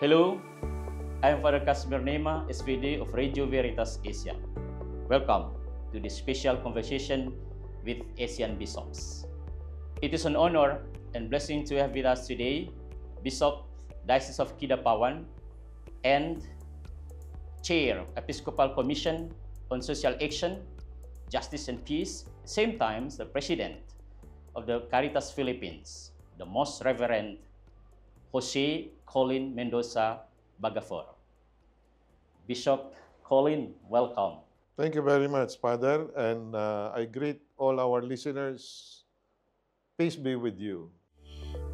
Hello, I am Father Casimir Nema, SVD of Radio Veritas Asia. Welcome to this special conversation with Asian bishops. It is an honor and blessing to have with us today Bishop Diocese of Kidapawan and Chair Episcopal Commission on Social Action, Justice and Peace, same time the President of the Caritas Philippines, the Most Reverend Jose Colin Mendoza Bagaforo. Bishop Colin, welcome. Thank you very much, Father, and I greet all our listeners. Peace be with you.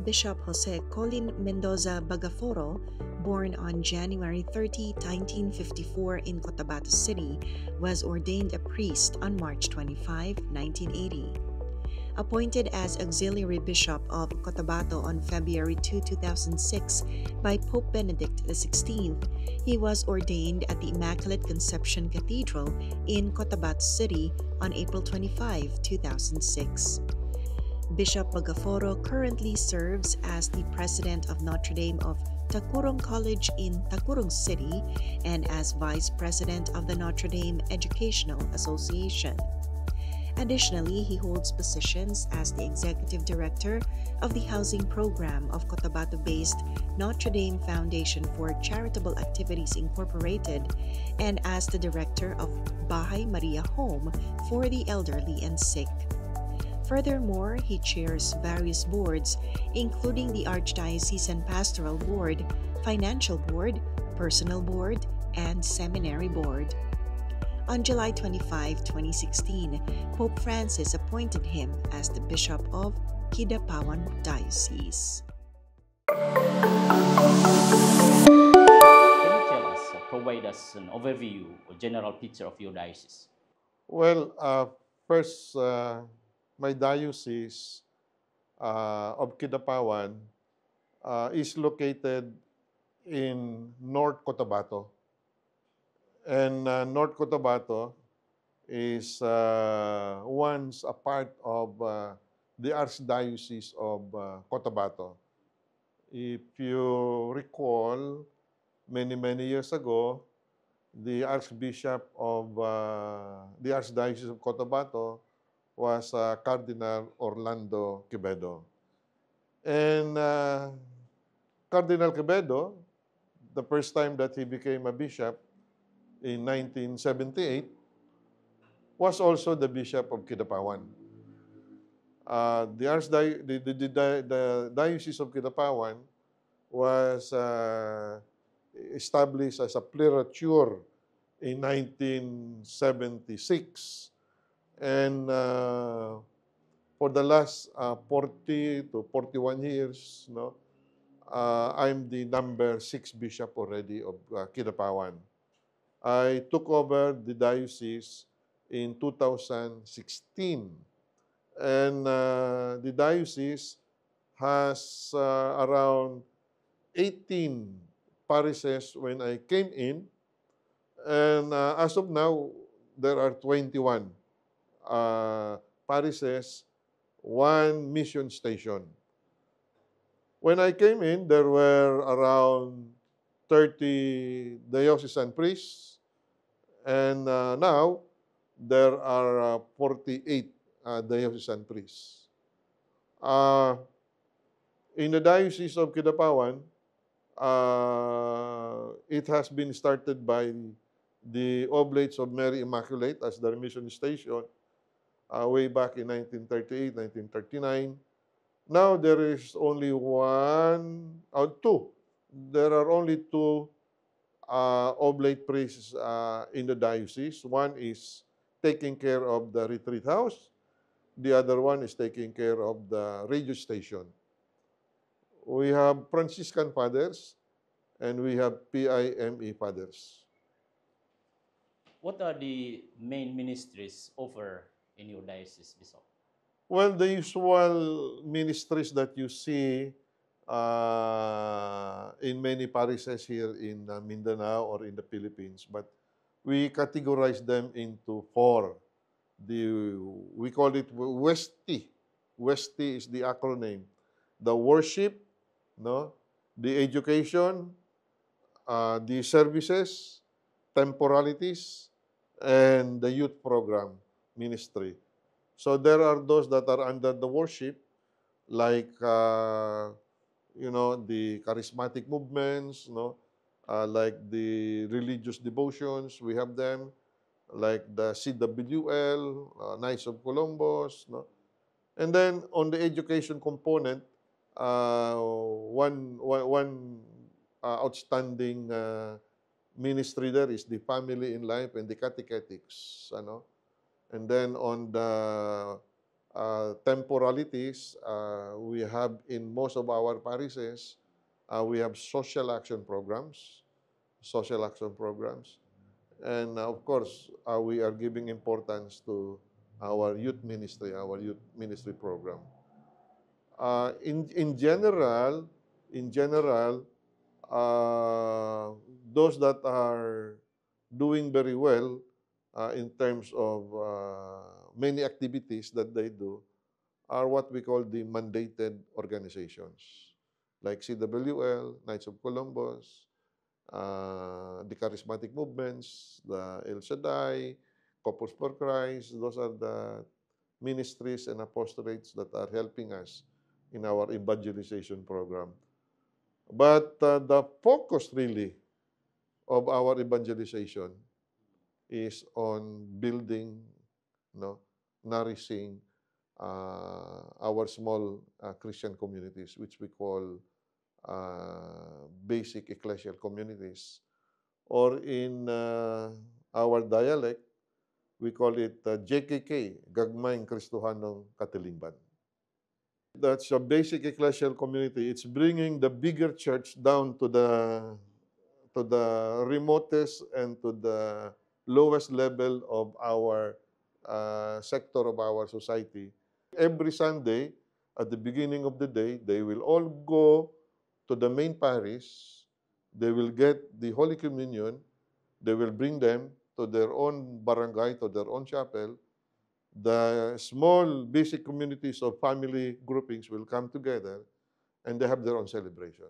Bishop Jose Colin Mendoza Bagaforo, born on January 30, 1954 in Cotabato City, was ordained a priest on March 25, 1980. Appointed as Auxiliary Bishop of Cotabato on February 2, 2006 by Pope Benedict XVI, he was ordained at the Immaculate Conception Cathedral in Cotabato City on April 25, 2006. Bishop Bagaforo currently serves as the President of Notre Dame of Tacurong College in Tacurong City and as Vice President of the Notre Dame Educational Association. Additionally, he holds positions as the Executive Director of the Housing Program of Cotabato-based Notre Dame Foundation for Charitable Activities Incorporated and as the Director of Bahay Maria Home for the Elderly and Sick. Furthermore, he chairs various boards, including the Archdiocesan Pastoral Board, Financial Board, Personal Board, and Seminary Board. On July 25, 2016, Pope Francis appointed him as the Bishop of Kidapawan Diocese. Can you tell us, provide us an overview or general picture of your diocese? Well, first, my diocese of Kidapawan is located in North Cotabato. And North Cotabato is once a part of the Archdiocese of Cotabato. If you recall, many years ago, the Archbishop of the Archdiocese of Cotabato was Cardinal Orlando Quevedo. And Cardinal Quevedo, the first time that he became a bishop in 1978, was also the Bishop of Kidapawan. The Diocese of Kidapawan was established as a plerature in 1976. And for the last 40 to 41 years, I'm the number 6 bishop already of Kidapawan. I took over the diocese in 2016. And the diocese has around 18 parishes when I came in. And as of now, there are 21 parishes, 1 mission station. When I came in, there were around 30 diocesan priests, and now there are 48 diocesan priests. In the Diocese of Kidapawan, it has been started by the Oblates of Mary Immaculate as their mission station way back in 1938, 1939. Now there is only two. There are only 2 oblate priests in the diocese. One is taking care of the retreat house. The other one is taking care of the radio station. We have Franciscan fathers and we have PIME fathers. What are the main ministries offered in your diocese, Bishop? Well, the usual ministries that you see in many parishes here in Mindanao or in the Philippines, but we categorize them into 4. We call it WESTI. WESTI is the acronym. The worship, the education, the services, temporalities, and the youth program ministry. So there are those that are under the worship, like the charismatic movements, like the religious devotions. We have them, like the CWL, Knights of Columbus, and then on the education component, one outstanding ministry there is the Family in Life and the Catechetics, And then on the temporalities, we have in most of our parishes, we have social action programs. And of course, we are giving importance to our youth ministry program. In general, those that are doing very well in terms of many activities that they do are what we call the mandated organizations, like CWL, Knights of Columbus, the charismatic movements, the El Shaddai, Corpus for Christ. Those are the ministries and apostolates that are helping us in our evangelization program. But the focus really of our evangelization is on building, nourishing our small Christian communities, which we call basic ecclesial communities. Or in our dialect, we call it JKK, Gagmayng Kristohanong Katilingban. That's a basic ecclesial community. It's bringing the bigger church down to the remotest and to the lowest level of our sector of our society. Every Sunday, at the beginning of the day, they will all go to the main parish. They will get the Holy Communion. They will bring them to their own barangay, to their own chapel. The small basic communities of family groupings will come together and they have their own celebration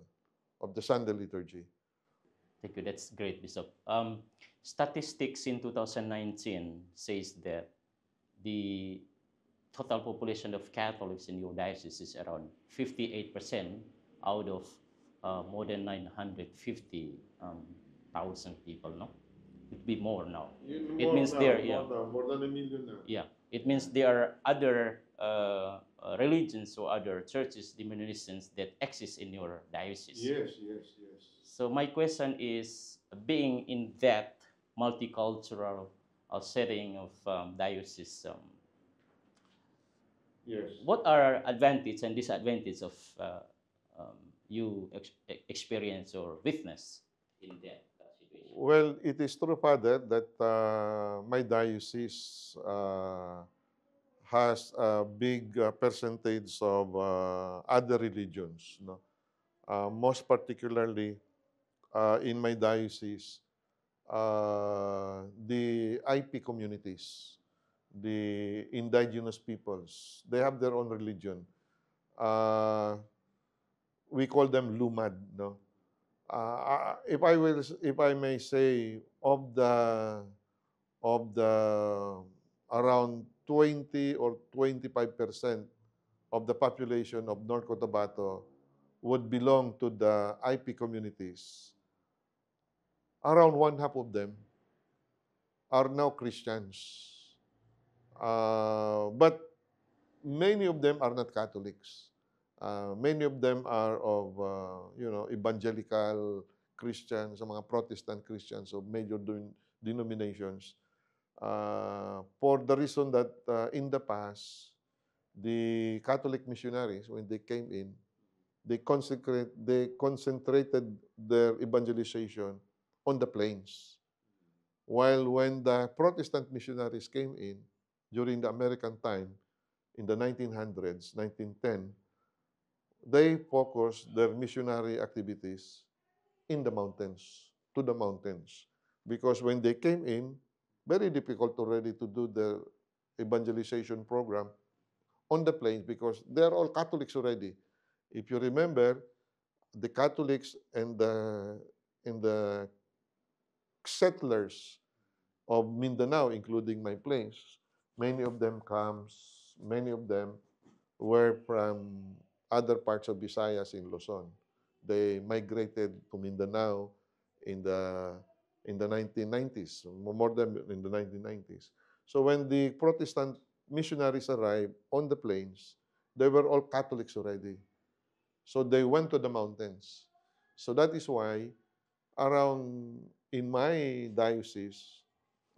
of the Sunday liturgy. Thank you. That's great, Bishop. Statistics in 2019 says that the total population of Catholics in your diocese is around 58% out of more than 950,000 people, no? It'd be more now. It means there, yeah. More than 1 million now. Yeah, it means there are other religions or other churches, denominations that exist in your diocese. Yes. So my question is, being in that multicultural setting of diocese, Yes. what are advantages and disadvantages of you experience or witness in that situation? Well, it is true, Father, that my diocese has a big percentage of other religions. No? Most particularly in my diocese, the IP communities, the indigenous peoples, they have their own religion. We call them Lumad, no? If I may say, of the around 20 or 25% of the population of North Cotabato would belong to the IP communities. Around one half of them are now Christians. But many of them are not Catholics. Many of them are of, evangelical Christians, mga Protestant Christians of major denominations. For the reason that in the past, the Catholic missionaries, when they came in, they concentrated their evangelization on the plains. While when the Protestant missionaries came in during the American time, in the 1900s, 1910, they focused their missionary activities in the mountains, to the mountains. Because when they came in, very difficult already to do the evangelization program on the plains because they're all Catholics already. If you remember, the Catholics in in the settlers of Mindanao, including my place, many of them were from other parts of Visayas in Luzon. They migrated to Mindanao in the 1990s, more than in the 1990s. So when the Protestant missionaries arrived on the plains, they were all Catholics already. So they went to the mountains. So that is why around in my diocese,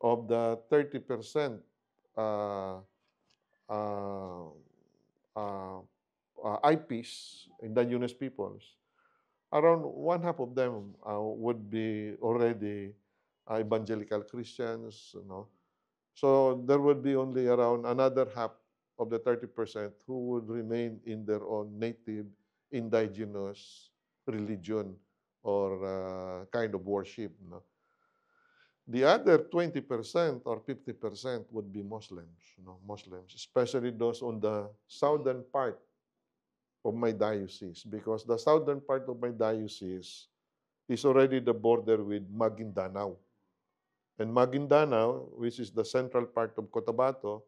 of the 30% uh, uh, uh, IPs, indigenous peoples, around one half of them would be already evangelical Christians, you know. So there would be only around another half of the 30% who would remain in their own native indigenous religion or kind of worship. No? The other 20% or 50% would be Muslims, you know, Muslims, especially those on the southern part of my diocese, because the southern part of my diocese is already the border with Maguindanao. And Maguindanao, which is the central part of Cotabato,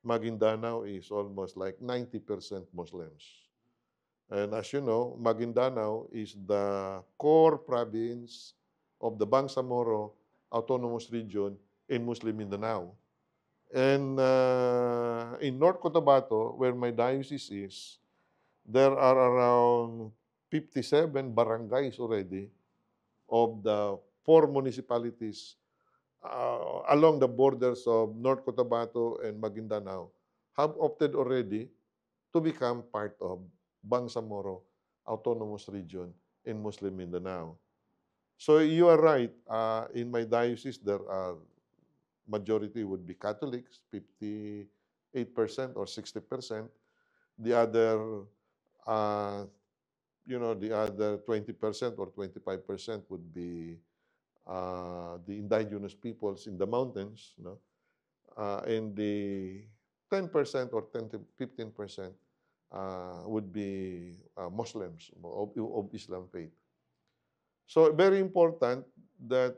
Maguindanao is almost like 90% Muslims. And as you know, Maguindanao is the core province of the Bangsamoro Autonomous Region in Muslim Mindanao. And in North Cotabato, where my diocese is, there are around 57 barangays already of the 4 municipalities along the borders of North Cotabato and Maguindanao have opted already to become part of Bangsamoro Autonomous Region in Muslim Mindanao. So you are right. In my diocese, there are majority would be Catholics, 58% or 60%. The other, uh, the other 20% or 25% would be the indigenous peoples in the mountains, no? And the 10% or 10 to 15% would be Muslims of Islam faith. So very important that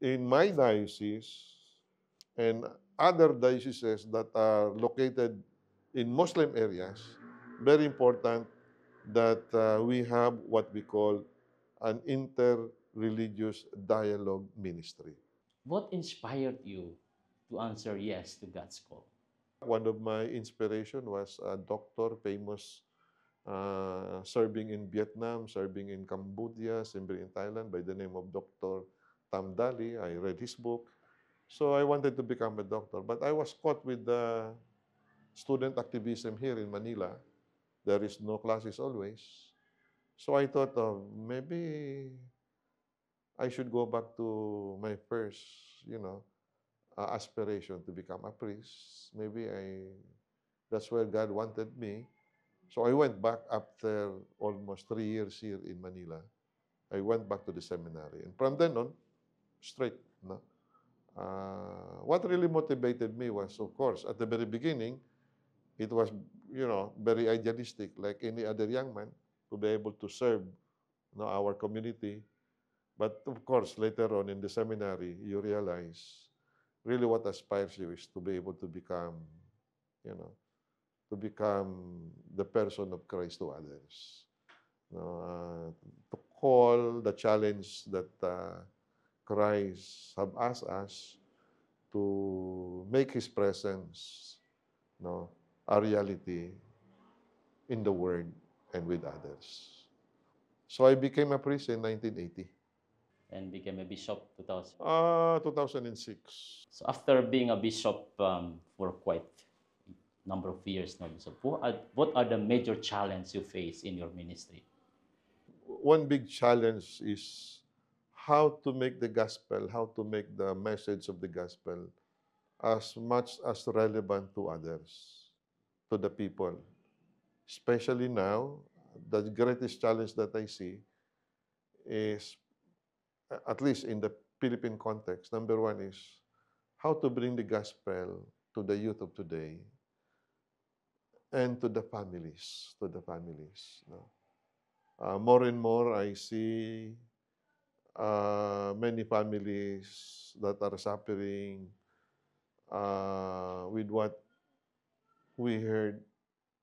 in my diocese and other dioceses that are located in Muslim areas, very important that we have what we call an inter-religious dialogue ministry. What inspired you to answer yes to God's call? One of my inspiration was a doctor, famous, serving in Vietnam, serving in Cambodia, serving in Thailand by the name of Dr. Tam Dali. I read his book. So I wanted to become a doctor, but I was caught with the student activism here in Manila. There is no classes always. So I thought of maybe I should go back to my first, aspiration to become a priest. That's where God wanted me. So I went back after almost 3 years here in Manila. I went back to the seminary. And from then on, straight. No? What really motivated me was, of course, at the very beginning, it was, very idealistic, like any other young man, to be able to serve our community. But of course, later on in the seminary, you realize really what aspires you is to be able to become, you know, to become the person of Christ to others. To call the challenge that Christ have asked us to make His presence, a reality in the Word and with others. So I became a priest in 1980. And became a bishop 2000. 2006. So after being a bishop for quite a number of years now, so what are the major challenges you face in your ministry? One big challenge is how to make the gospel, how to make the message of the gospel as much as relevant to others, to the people. Especially now, the greatest challenge that I see is, at least in the Philippine context, number one is how to bring the gospel to the youth of today and to the families, More and more, I see many families that are suffering with what we heard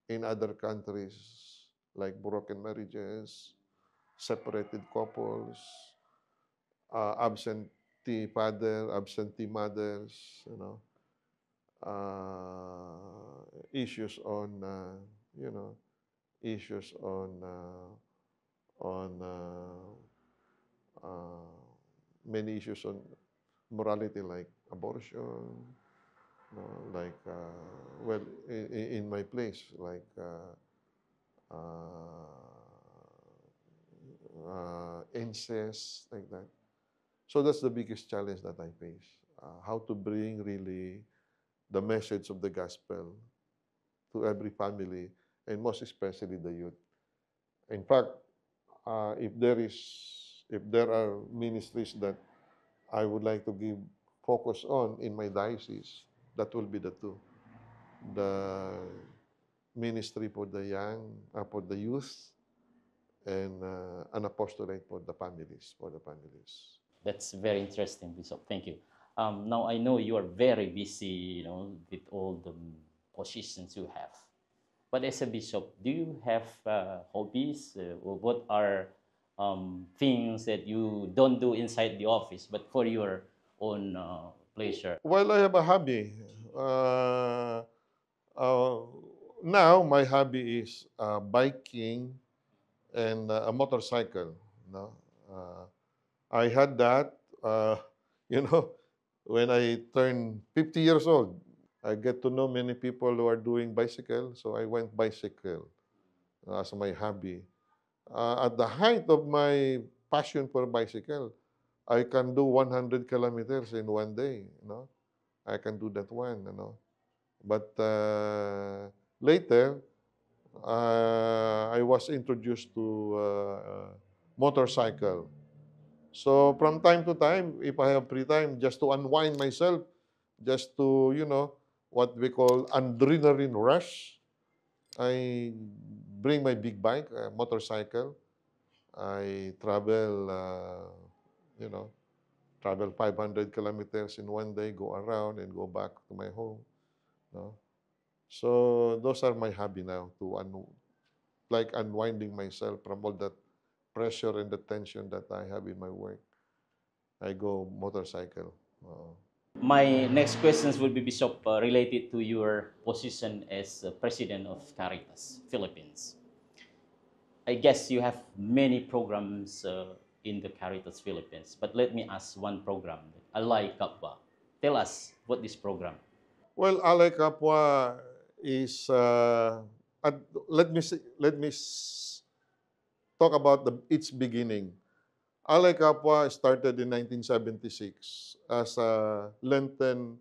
in other countries, like broken marriages, separated couples, absentee father, absentee mothers, issues on, issues on uh, many issues on morality, like abortion, like, well, in my place, like incest, like that. So that's the biggest challenge that I face. How to bring really the message of the gospel to every family, and most especially the youth. In fact, if there are ministries that I would like to give focus on in my diocese, that will be the two: the ministry for the young, for the youth, and an apostolate for the families, That's very interesting, Bishop. Thank you. Now I know you are very busy, with all the positions you have. But as a bishop, do you have hobbies? Or what are things that you don't do inside the office, but for your own pleasure? Well, I have a hobby. Uh, Now my hobby is biking and a motorcycle. No, uh, I had that. You know, when I turned 50 years old, I get to know many people who are doing bicycle, so I went bicycle as my hobby. At the height of my passion for bicycle, I can do 100 kilometers in one day. I can do that one. But later, I was introduced to motorcycle. So from time to time, if I have free time, just to unwind myself, just to, what we call adrenaline rush, I bring my big bike, motorcycle. I travel, you know, travel 500 kilometers in one day, go around and go back to my home. No? So those are my hobby now, like unwinding myself from all that pressure and the tension that I have in my work. I go motorcycle. My next questions will be, Bishop, related to your position as President of Caritas Philippines. I guess you have many programs in the Caritas Philippines, but let me ask one program, Alay Kapwa. Tell us what this program. Well, Alay Kapwa is, at, talk about its beginning. Alay Kapwa started in 1976 as a Lenten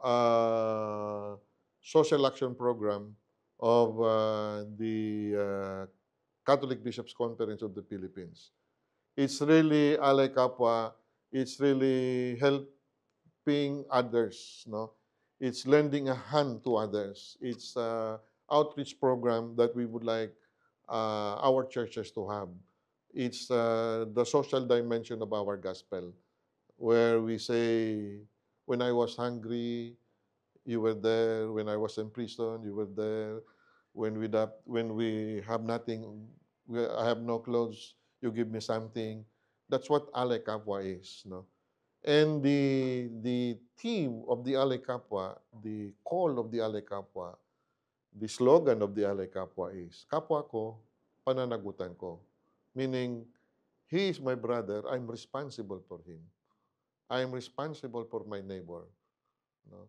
uh, social action program of the Catholic Bishops' Conference of the Philippines. It's really Alay Kapwa. It's really helping others. No, it's lending a hand to others. It's an outreach program that we would like our churches to have. It's the social dimension of our gospel, where we say, "When I was hungry, you were there. When I was in prison, you were there. When we have nothing, I have no clothes, you give me something." That's what Alay Kapwa is, no? And the theme of the Alay Kapwa, the call of the Alay Kapwa, the slogan of the Alay Kapwa is, "Kapwa ko, pananagutan ko." Meaning, he is my brother, I'm responsible for him. I am responsible for my neighbor. No?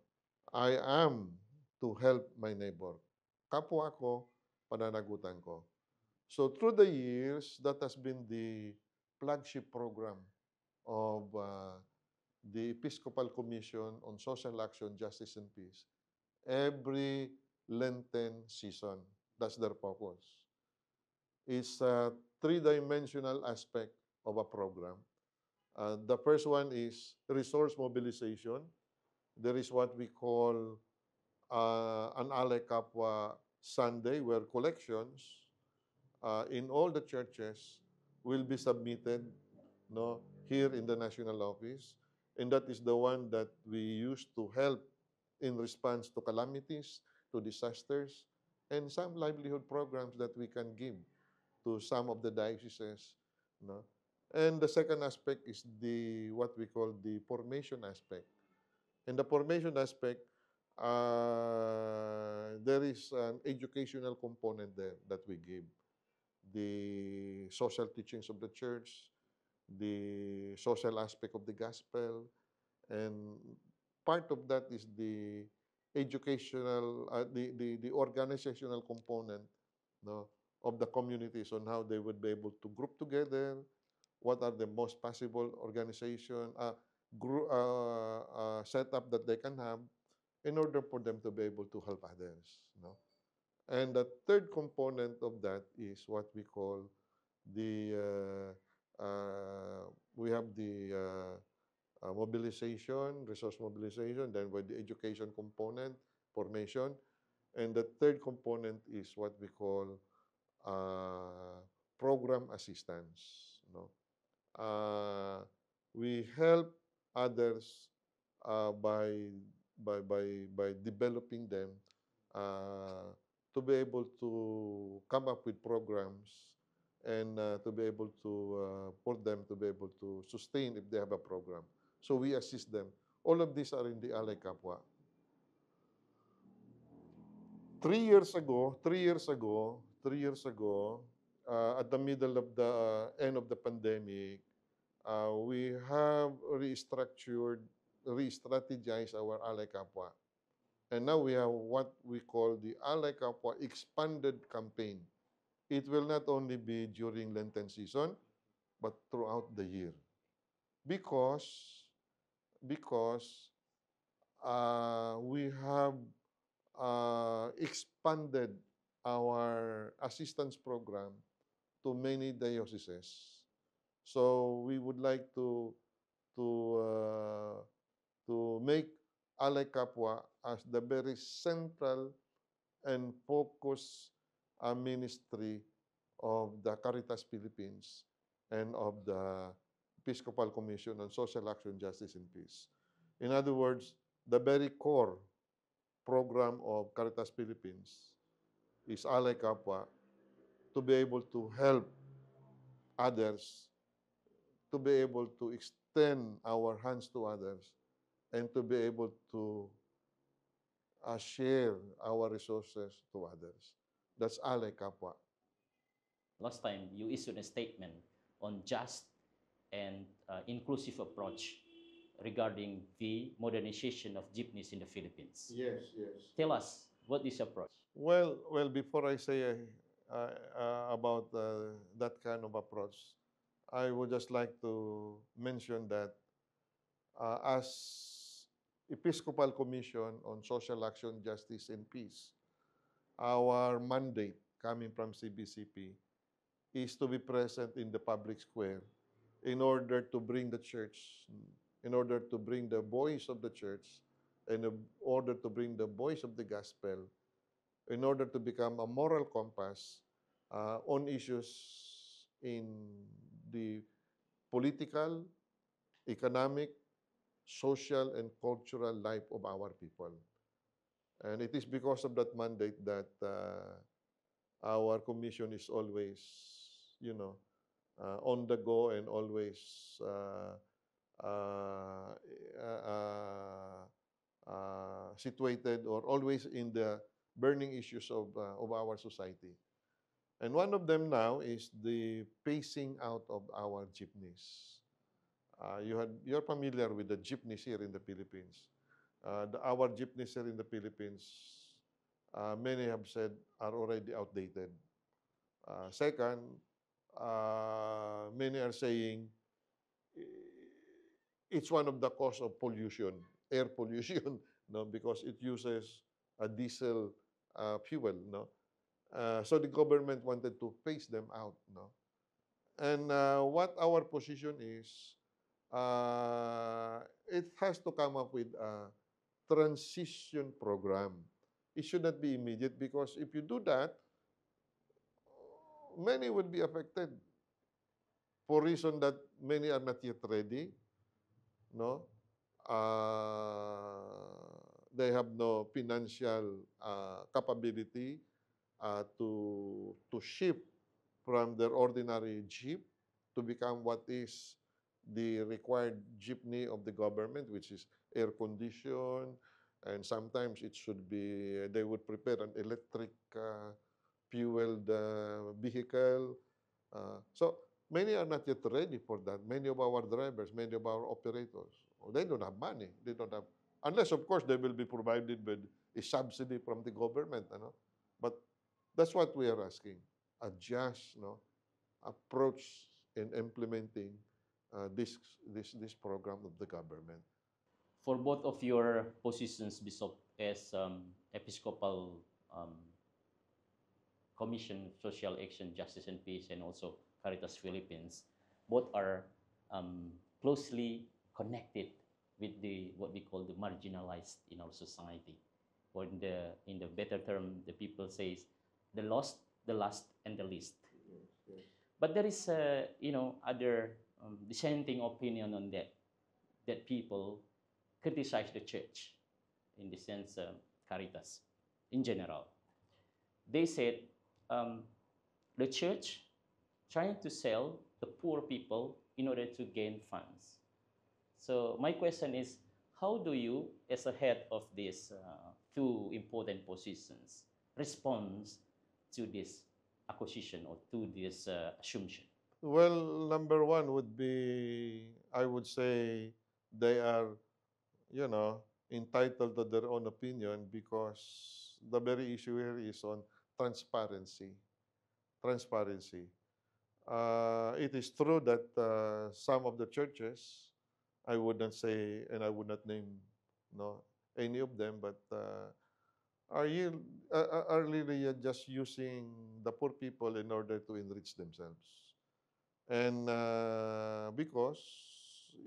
I am to help my neighbor. Kapwa ko, pananagutan ko. So through the years, that has been the flagship program of the Episcopal Commission on Social Action, Justice, and Peace. Every Lenten season, that's their focus. It's a three-dimensional aspect of a program. The first one is resource mobilization. There is what we call an Alay Kapwa Sunday, where collections in all the churches will be submitted no, here in the national office, and that is the one that we use to help in response to calamities, to disasters, and some livelihood programs that we can give to some of the dioceses, no. And the second aspect is the what we call the formation aspect. In the formation aspect, there is an educational component there that we give. The social teachings of the church, the social aspect of the gospel, and part of that is the educational, the organizational component, no, of the communities on how they would be able to group together, what are the most possible organization, setup that they can have in order for them to be able to help others. No? And the third component of that is what we call the, we have the mobilization, resource mobilization, then with the education component, formation, and the third component is what we call uh, program assistance. No? We help others by developing them uh, to be able to come up with programs and to be able to for them to be able to sustain if they have a program. So we assist them. All of these are in the Alay Kapwa. 3 years ago, at the middle of the end of the pandemic, we have re-strategized our Alay Kapwa. And now we have what we call the Alay Kapwa expanded campaign. It will not only be during Lenten season, but throughout the year. Because we have expanded our assistance program to many dioceses. So we would like to uh, to make Alay Kapwa as the very central and focused ministry of the Caritas Philippines and of the Episcopal Commission on Social Action, Justice, and Peace. In other words, the very core program of Caritas Philippines is Alay Kapwa to be able to help others, to be able to extend our hands to others, and to be able to share our resources to others. That's Alay Kapwa. Last time, you issued a statement on just and inclusive approach regarding the modernization of jeepneys in the Philippines. Yes, yes. Tell us, what is your approach? Well, before I say about that kind of approach, I would just like to mention that as Episcopal Commission on Social Action, Justice, and Peace, our mandate coming from CBCP is to be present in the public square in order to bring the church, in order to bring the voice of the church, and in order to bring the voice of the gospel, in order to become a moral compass on issues in the political, economic, social, and cultural life of our people. And it is because of that mandate that our commission is always, on the go and always uh, uh, situated or always in the burning issues of our society. And one of them now is the phasing out of our jeepneys. You're familiar with the jeepneys here in the Philippines. Our jeepneys here in the Philippines, many have said, are already outdated. Second, many are saying it's one of the cause of pollution, air pollution, no, because it uses a diesel fuel, no. So the government wanted to phase them out, no. And what our position is, it has to come up with a transition program. It should not be immediate because if you do that, many would be affected. for reason that many are not yet ready, no? They have no financial capability to shift from their ordinary jeep to become what is the required jeepney of the government, which is air conditioned, and sometimes it should be, they would prepare an electric fueled vehicle. So many are not yet ready for that. Many of our drivers, many of our operators, they don't have money. They don't have, unless of course they will be provided with a subsidy from the government, But that's what we are asking. A just, approach in implementing this program of the government. For both of your positions, Bishop, as Episcopal Commission of Social Action, Justice and Peace, and also Caritas Philippines, both are closely connected with the what we call the marginalized in our society, or in the better term, the people says the lost, the last, and the least. Yes. But there is other dissenting opinion on that people criticize the church, in the sense Caritas in general. They said the church trying to sell the poor people in order to gain funds. So my question is, how do you, as a head of these two important positions, respond to this accusation or to this assumption? Well, number one would be, I would say, they are, entitled to their own opinion because the very issue here is on transparency. Transparency. It is true that some of the churches, I would not say, and I would not name, any of them, but are really just using the poor people in order to enrich themselves. And because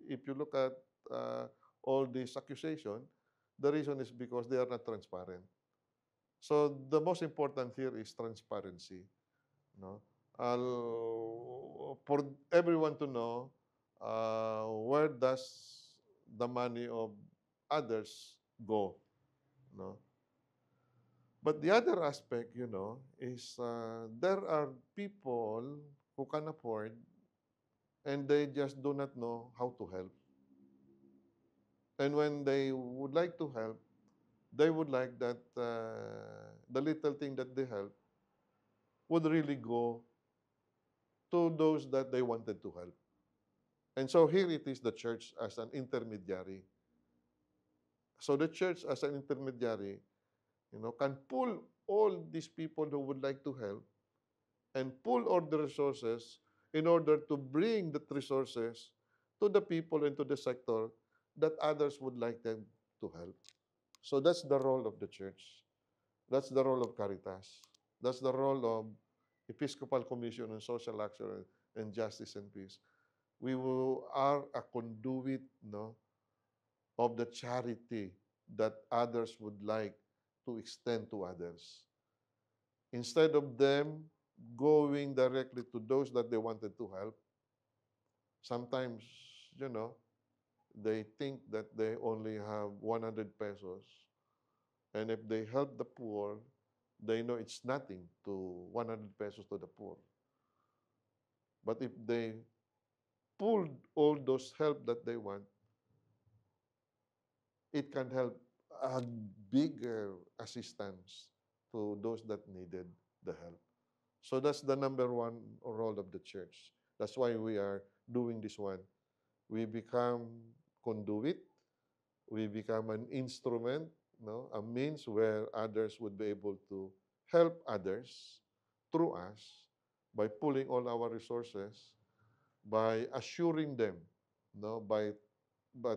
if you look at all these accusations, the reason is because they are not transparent. So the most important here is transparency. No, for everyone to know where does the money of others go. No, but the other aspect, is there are people who can afford and they just do not know how to help. And when they would like to help, they would like that the little thing that they help would really go to those that they wanted to help. And so here it is, the church as an intermediary. So the church as an intermediary, can pull all these people who would like to help and pull all the resources in order to bring the resources to the people and to the sector that others would like them to help. So that's the role of the church. That's the role of Caritas. That's the role of Episcopal Commission on Social Action and Justice and Peace. We are a conduit, of the charity that others would like to extend to others. Instead of them going directly to those that they wanted to help, sometimes, they think that they only have 100 pesos. And if they help the poor, they know it's nothing to 100 pesos to the poor. But if they pull all those help that they want, it can help a bigger assistance to those that needed the help. So that's the number one role of the church. That's why we are doing this one. We become conduit. We become an instrument, a means where others would be able to help others through us by pulling all our resources, by assuring them, by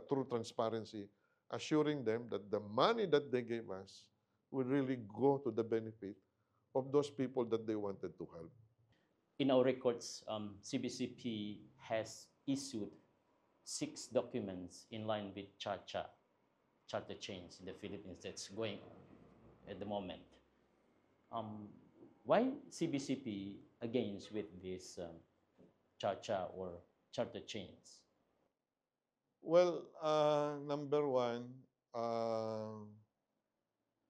through transparency, assuring them that the money that they gave us will really go to the benefit of those people that they wanted to help. In our records, CBCP has issued 6 documents in line with charter change in the Philippines that's going on at the moment. Why CBCP against with this cha-cha or charter chains? Well, number one,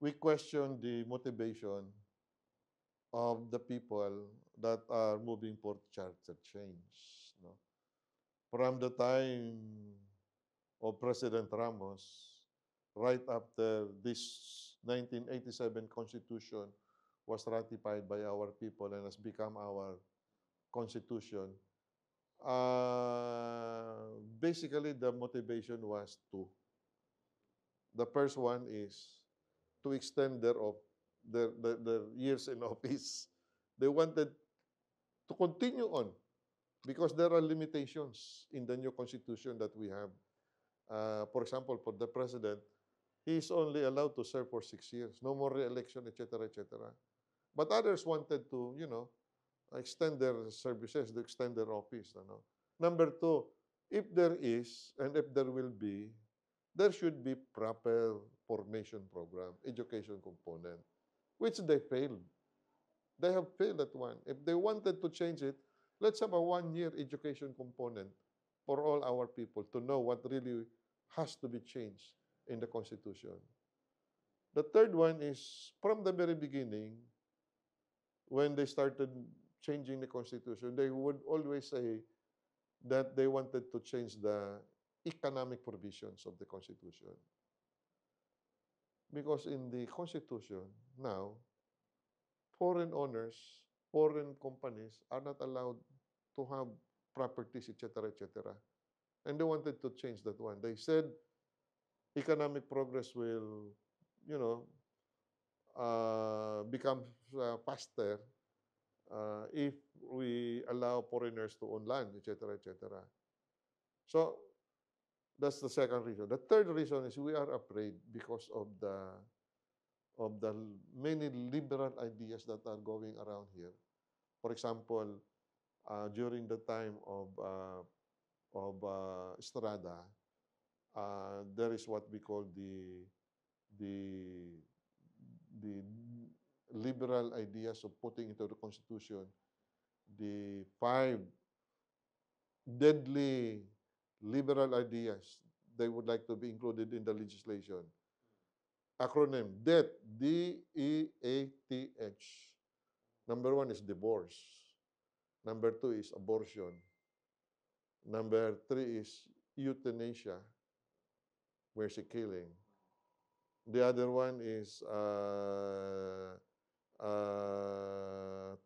we question the motivation of the people that are moving for charter change. No? From the time of President Ramos, right after this 1987 Constitution was ratified by our people and has become our Constitution, basically the motivation was two. The first one is to extend their years in office. They wanted to continue on because there are limitations in the new constitution that we have. For example, for the president, he is only allowed to serve for 6 years, no more re-election, etc., etc. But others wanted to, extend their services, to extend their office. Number two, if there is and if there will be, there should be proper formation program, education component, which they failed. They have failed at one. If they wanted to change it, let's have a 1-year education component for all our people to know what really has to be changed in the Constitution. The third one is from the very beginning, when they started changing the Constitution, they would always say that they wanted to change the economic provisions of the Constitution. Because in the Constitution, now, foreign owners, foreign companies are not allowed to have properties, etc., etc. And they wanted to change that one. They said economic progress will, become faster if we allow foreigners to own land, etc., etc. So that's the second reason. The third reason is we are afraid because of the many liberal ideas that are going around here. For example, during the time of Estrada, there is what we call the liberal ideas of putting into the Constitution the 5 deadly liberal ideas they would like to be included in the legislation. Acronym DEATH, D-E-A-T-H. Number 1 is divorce. Number 2 is abortion. Number 3 is euthanasia, mercy killing. The other one is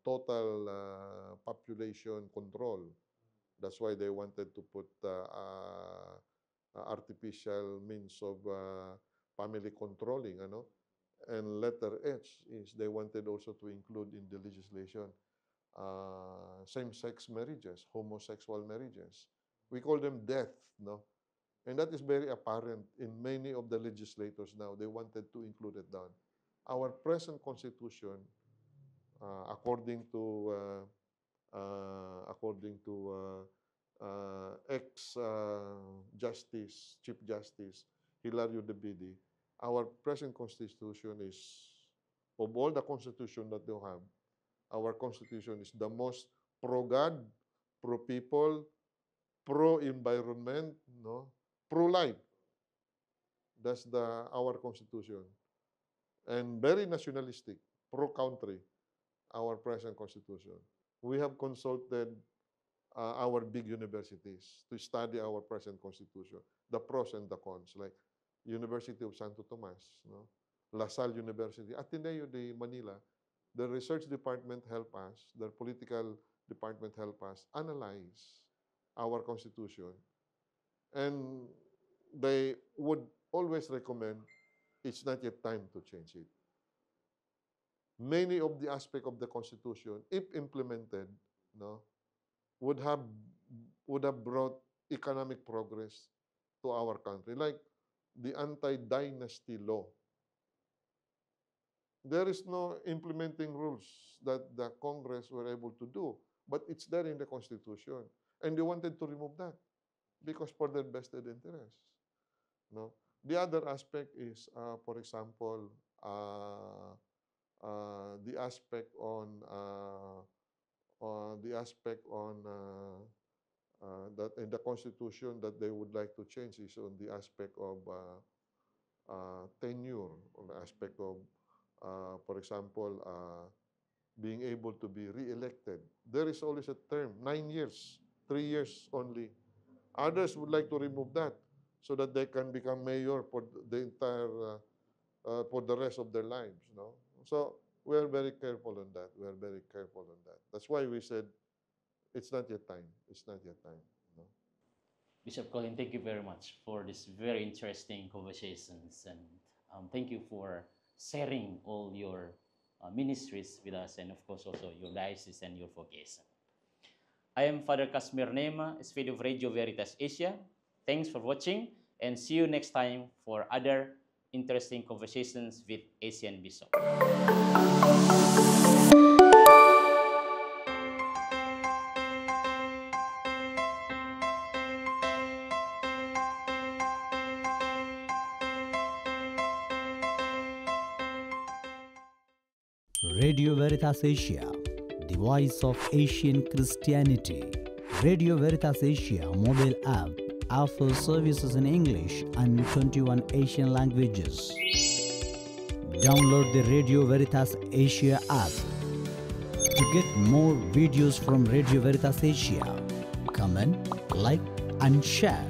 total population control. That's why they wanted to put artificial means of family controlling, And letter H is they wanted also to include in the legislation same-sex marriages, homosexual marriages. We call them death, no? And that is very apparent in many of the legislators now. They wanted to include it down. Our present constitution, according to ex-justice, Chief Justice Hilario De Bidi, our present constitution is, of all the constitution that they have, our constitution is the most pro-God, pro-people, pro-environment, no, pro-life. That's our constitution. And very nationalistic, pro-country, our present constitution. We have consulted our big universities to study our present constitution, the pros and the cons, like University of Santo Tomas, La Salle University, Ateneo de Manila. The research department help us, the political department help us analyze our constitution. And they would always recommend it's not yet time to change it. Many of the aspects of the Constitution, if implemented, would have brought economic progress to our country, like the anti-dynasty law. There is no implementing rules that the Congress were able to do, but it's there in the Constitution. And they wanted to remove that because for their vested interests. The other aspect is, for example, the aspect on that in the Constitution that they would like to change is on the aspect of tenure, on the aspect of, for example, being able to be re-elected. There is always a term, 9 years, 3 years only. Others would like to remove that so that they can become mayor for the entire, for the rest of their lives, you know. So we are very careful on that. We are very careful on that. That's why we said it's not yet time. It's not yet time. You know? Bishop Colin, thank you very much for this very interesting conversations, and thank you for sharing all your ministries with us, and of course also your diocese and your vocation. I am Father Casimir Nema, SVD of Radio Veritas Asia. Thanks for watching, and see you next time for other interesting conversations with Asian Bishop. Radio Veritas Asia, the voice of Asian Christianity. Radio Veritas Asia mobile app offers services in English and 21 Asian languages. Download the Radio Veritas Asia app to get more videos from Radio Veritas Asia. Comment, like, and share.